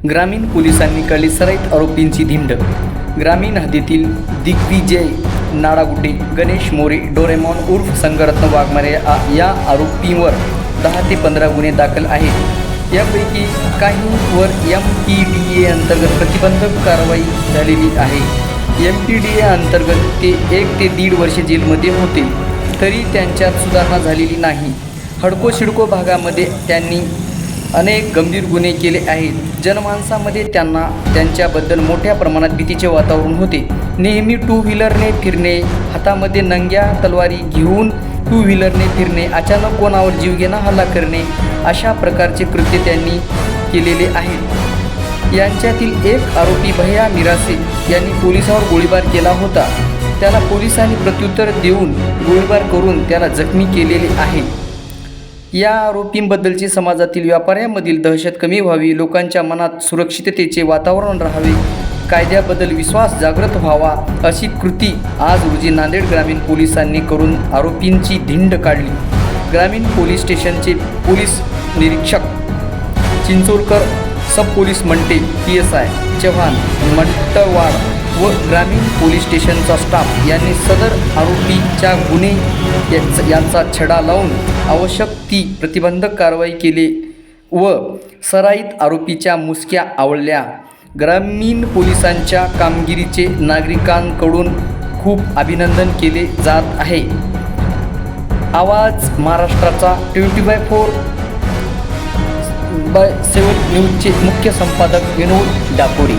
ग्रामीण पोलिसांनी काढली सराईत आरोपींची धिंड। ग्रामीण हद्दीतील दिग्विजय नाडागुड्डे, गणेश मोरे, डोरेमॉन उर्फ संघरत्न वाघमारे या आरोपींवर 10 ते 15 गुन्हे दाखल आहेत। यापैकी काहींवर MPDA अंतर्गत प्रतिबंधक कारवाई झालेली आहे। MPDA अंतर्गत ते 1 ते 1.5 वर्षे जेलमध्ये होते, तरी त्यांच्यात सुधारणा झालेली नाही। हडको-शिडको भागामध्ये त्यांनी अनेक गंभीर गुन्हे केले आहेत। जनमानसामध्ये त्यांच्याबद्दल मोठ्या प्रमाणात भीतीचे वातावरण होते। नेहमी टू व्हीलरने फिरणे, हातामध्ये नंग्या तलवारी घेऊन टू व्हीलरने फिरणे, अचानक कोणावर जीवघेणा हल्ला करणे, अशा प्रकारचे कृत्य त्यांनी केलेले आहेत। यांच्यातील एक आरोपी भैया मिरासे यांनी पोलिसावर गोळीबार केला होता। त्याला पोलिसांनी प्रत्युत्तर देऊन गोळीबार करून त्याला जखमी केलेले आहे। या आरोपींबद्दलची समाजातील व्यापाऱ्यांमधील दहशत कमी व्हावी, लोकांच्या मनात सुरक्षिततेचे वातावरण राहावे, कायद्याबद्दल विश्वास जागृत व्हावा, अशी कृती आज रोजी नांदेड ग्रामीण पोलिसांनी करून आरोपींची धिंड काढली। ग्रामीण पोलीस स्टेशनचे पोलीस निरीक्षक चिंचोलकर, सब पोलीस मंटे PSI चव्हाण मंटवाड व ग्रामीण पोलीस स्टेशनचा स्टाफ यांनी सदर आरोपीच्या गुन्हे यांचा छडा लावून आवश्यक ती प्रतिबंधक कारवाई केली व सराईत आरोपीच्या मुसक्या आवळल्या। ग्रामीण पोलिसांच्या कामगिरीचे नागरिकांकडून खूप अभिनंदन केले जात आहे। आवाज महाराष्ट्राचा 24/7 न्यूजचे मुख्य संपादक विनोद डाकोरे।